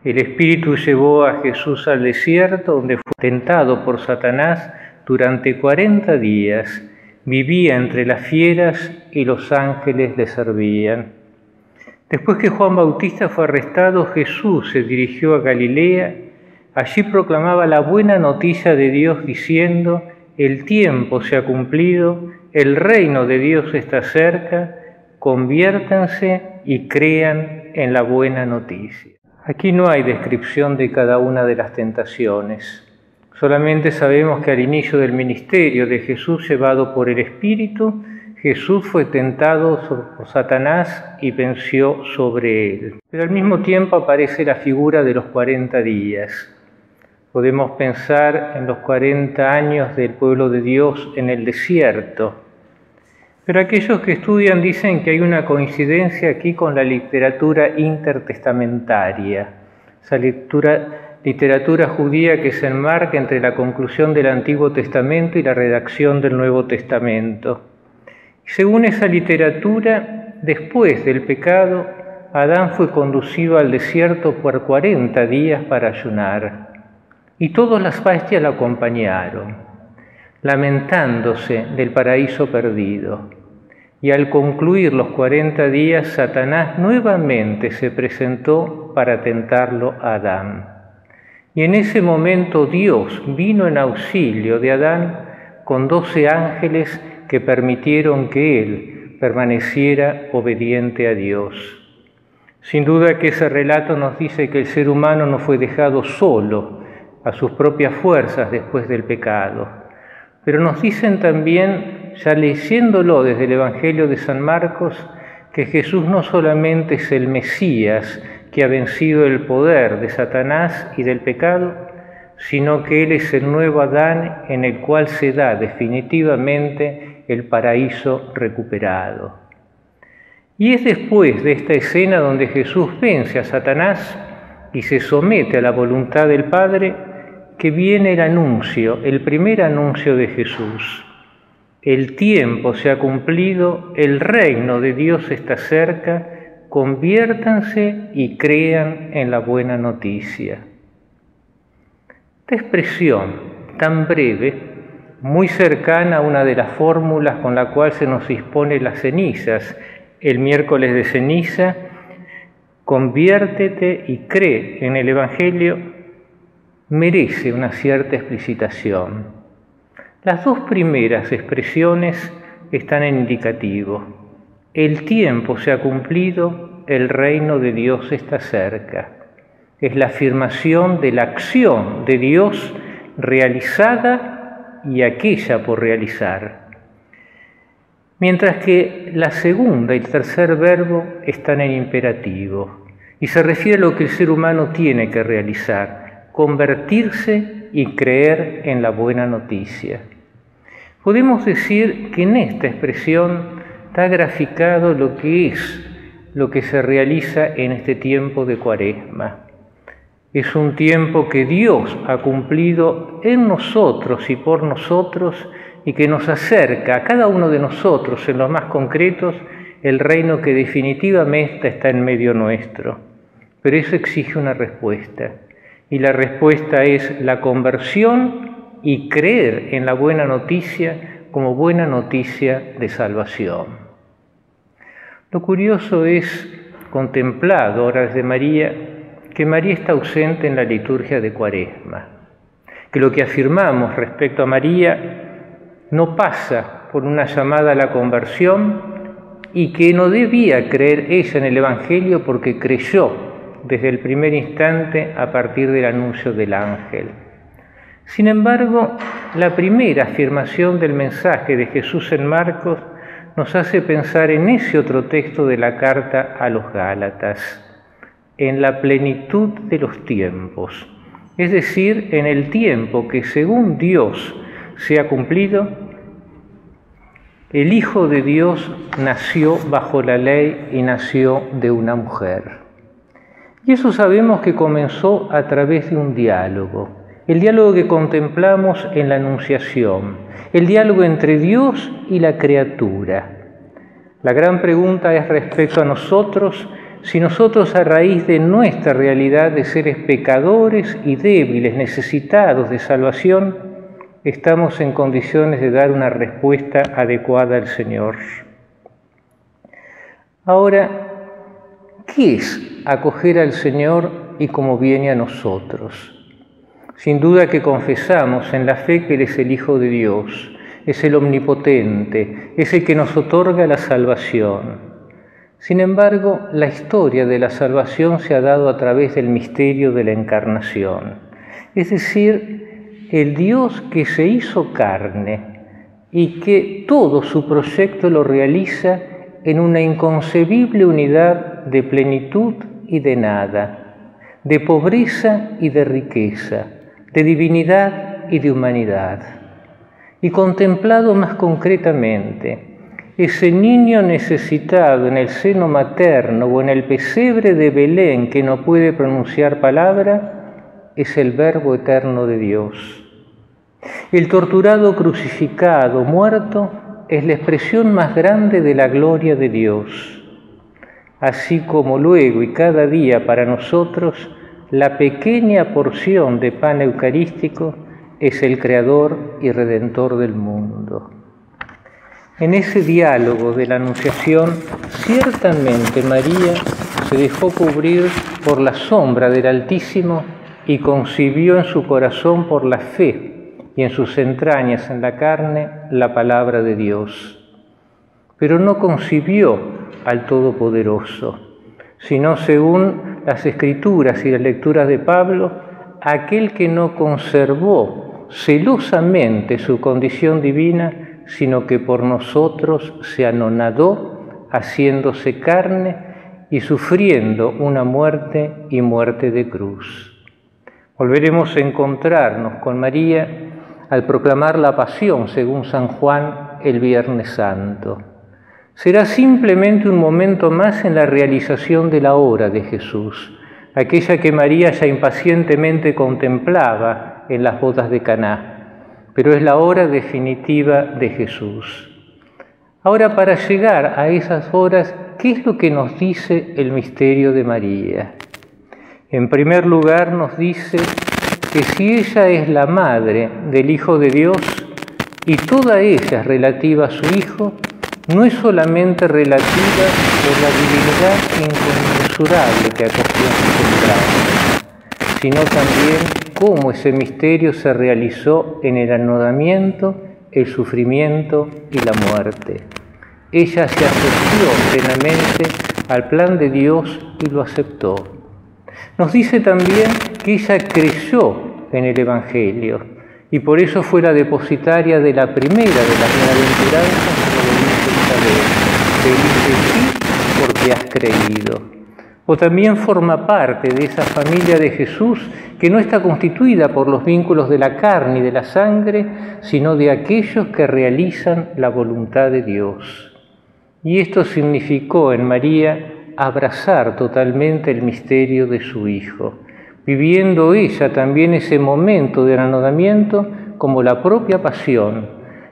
El Espíritu llevó a Jesús al desierto, donde fue tentado por Satanás durante 40 días. Vivía entre las fieras y los ángeles le servían. Después que Juan Bautista fue arrestado, Jesús se dirigió a Galilea. Allí proclamaba la buena noticia de Dios diciendo: el tiempo se ha cumplido, el reino de Dios está cerca, conviértanse y crean en la buena noticia. Aquí no hay descripción de cada una de las tentaciones. Solamente sabemos que al inicio del ministerio de Jesús, llevado por el Espíritu, Jesús fue tentado por Satanás y venció sobre él. Pero al mismo tiempo aparece la figura de los 40 días. Podemos pensar en los 40 años del pueblo de Dios en el desierto. Pero aquellos que estudian dicen que hay una coincidencia aquí con la literatura intertestamentaria, esa literatura judía que se enmarca entre la conclusión del Antiguo Testamento y la redacción del Nuevo Testamento. Según esa literatura, después del pecado, Adán fue conducido al desierto por 40 días para ayunar, y todas las bestias lo acompañaron, lamentándose del paraíso perdido. Y al concluir los 40 días, Satanás nuevamente se presentó para tentarlo a Adán. Y en ese momento Dios vino en auxilio de Adán con 12 ángeles que permitieron que él permaneciera obediente a Dios. Sin duda que ese relato nos dice que el ser humano no fue dejado solo a sus propias fuerzas después del pecado, pero nos dicen también, ya leyéndolo desde el Evangelio de San Marcos, que Jesús no solamente es el Mesías que ha vencido el poder de Satanás y del pecado, sino que Él es el nuevo Adán en el cual se da definitivamente el paraíso recuperado. Y es después de esta escena donde Jesús vence a Satanás y se somete a la voluntad del Padre que viene el anuncio, el primer anuncio de Jesús. El tiempo se ha cumplido, el reino de Dios está cerca, conviértanse y crean en la buena noticia. Esta expresión tan breve, muy cercana a una de las fórmulas con la cual se nos dispone las cenizas, el miércoles de ceniza, conviértete y cree en el Evangelio, merece una cierta explicitación. Las dos primeras expresiones están en indicativo. El tiempo se ha cumplido, el reino de Dios está cerca. Es la afirmación de la acción de Dios realizada y aquella por realizar. Mientras que la segunda y el tercer verbo están en imperativo y se refiere a lo que el ser humano tiene que realizar, convertirse y creer en la buena noticia. Podemos decir que en esta expresión está graficado lo que se realiza en este tiempo de Cuaresma. Es un tiempo que Dios ha cumplido en nosotros y por nosotros y que nos acerca a cada uno de nosotros, en los más concretos, el reino que definitivamente está en medio nuestro. Pero eso exige una respuesta. Y la respuesta es la conversión y creer en la buena noticia como buena noticia de salvación. Lo curioso es, contemplado ahora desde María, que María está ausente en la liturgia de Cuaresma, que lo que afirmamos respecto a María no pasa por una llamada a la conversión y que no debía creer ella en el Evangelio porque creyó desde el primer instante a partir del anuncio del ángel. Sin embargo, la primera afirmación del mensaje de Jesús en Marcos nos hace pensar en ese otro texto de la carta a los Gálatas, en la plenitud de los tiempos, es decir, en el tiempo que según Dios se ha cumplido, el Hijo de Dios nació bajo la ley y nació de una mujer. Y eso sabemos que comenzó a través de un diálogo, el diálogo que contemplamos en la Anunciación, el diálogo entre Dios y la criatura. La gran pregunta es respecto a nosotros, si nosotros, a raíz de nuestra realidad de seres pecadores y débiles, necesitados de salvación, estamos en condiciones de dar una respuesta adecuada al Señor. Ahora, ¿qué es acoger al Señor y cómo viene a nosotros? Sin duda que confesamos en la fe que Él es el Hijo de Dios, es el Omnipotente, es el que nos otorga la salvación. Sin embargo, la historia de la salvación se ha dado a través del misterio de la encarnación, es decir, el Dios que se hizo carne y que todo su proyecto lo realiza en una inconcebible unidad de plenitud y de nada, de pobreza y de riqueza, de divinidad y de humanidad. Y contemplado más concretamente, ese niño necesitado en el seno materno o en el pesebre de Belén que no puede pronunciar palabra, es el Verbo eterno de Dios. El torturado, crucificado, muerto, es la expresión más grande de la gloria de Dios. Así como luego y cada día para nosotros, la pequeña porción de pan eucarístico es el Creador y Redentor del mundo. En ese diálogo de la Anunciación, ciertamente María se dejó cubrir por la sombra del Altísimo y concibió en su corazón por la fe y en sus entrañas, en la carne, la palabra de Dios. Pero no concibió al Todopoderoso, sino, según las Escrituras y las lecturas de Pablo, aquel que no conservó celosamente su condición divina, sino que por nosotros se anonadó, haciéndose carne y sufriendo una muerte y muerte de cruz. Volveremos a encontrarnos con María al proclamar la pasión, según San Juan, el Viernes Santo. Será simplemente un momento más en la realización de la obra de Jesús, aquella que María ya impacientemente contemplaba en las bodas de Caná, pero es la hora definitiva de Jesús. Ahora, para llegar a esas horas, ¿qué es lo que nos dice el misterio de María? En primer lugar, nos dice que si ella es la madre del Hijo de Dios y toda ella es relativa a su Hijo, no es solamente relativa por la divinidad inconmensurable que acogió en su entraña, sino también cómo ese misterio se realizó en el anonadamiento, el sufrimiento y la muerte. Ella se asoció plenamente al plan de Dios y lo aceptó. Nos dice también que ella creyó en el Evangelio y por eso fue la depositaria de la primera de las bienaventuranzas, como lo dice Isabel: feliz de ti porque has creído. O también forma parte de esa familia de Jesús que no está constituida por los vínculos de la carne y de la sangre, sino de aquellos que realizan la voluntad de Dios. Y esto significó en María abrazar totalmente el misterio de su Hijo, viviendo ella también ese momento de anonadamiento como la propia pasión,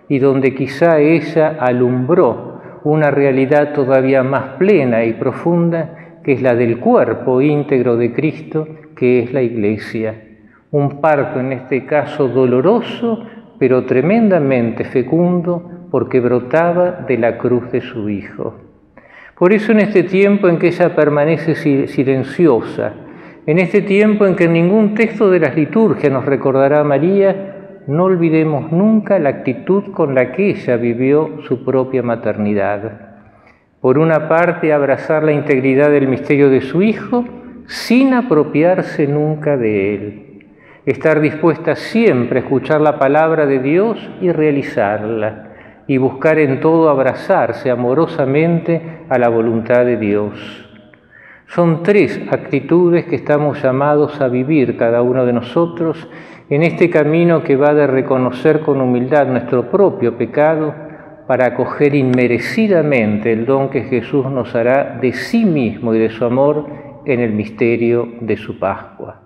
y donde quizá ella alumbró una realidad todavía más plena y profunda, que es la del cuerpo íntegro de Cristo, que es la Iglesia. Un parto, en este caso doloroso, pero tremendamente fecundo, porque brotaba de la cruz de su Hijo. Por eso, en este tiempo en que ella permanece silenciosa, en este tiempo en que ningún texto de las liturgias nos recordará a María, no olvidemos nunca la actitud con la que ella vivió su propia maternidad. Por una parte, abrazar la integridad del misterio de su Hijo sin apropiarse nunca de él. Estar dispuesta siempre a escuchar la palabra de Dios y realizarla, y buscar en todo abrazarse amorosamente a la voluntad de Dios. Son tres actitudes que estamos llamados a vivir cada uno de nosotros en este camino que va de reconocer con humildad nuestro propio pecado, para acoger inmerecidamente el don que Jesús nos hará de sí mismo y de su amor en el misterio de su Pascua.